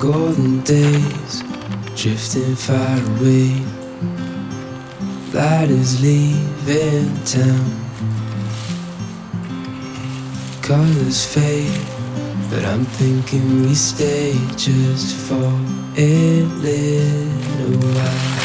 golden days drifting far away. Light is leaving town. Colors fade, but I'm thinking we stay just for a little while.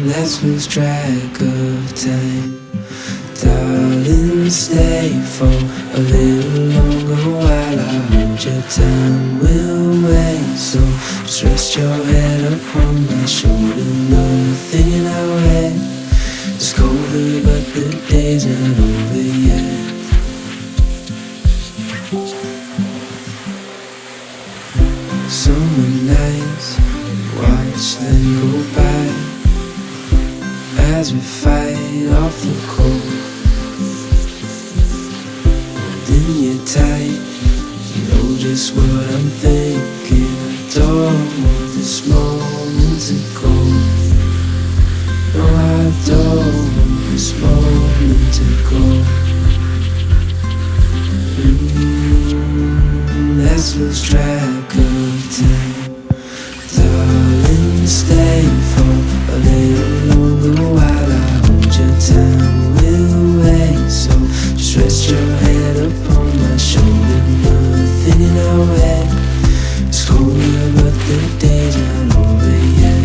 Let's lose track of time. Darling, stay for a little longer while I hold your time will wait. So just rest your head upon my shoulder. Nothing in our head. It's colder, but the day's not over yet. Summer nights, watch them go by as we fight off the cold. Holding you tight, you know just what I'm thinking. I don't want this moment to go. No, I don't want this moment to go. Let's lose track of time. Darling, stay for a little longer while I hold your time will wait. So just rest your head upon my shoulder. Nothing in our way. It's colder, but the day's not over yet.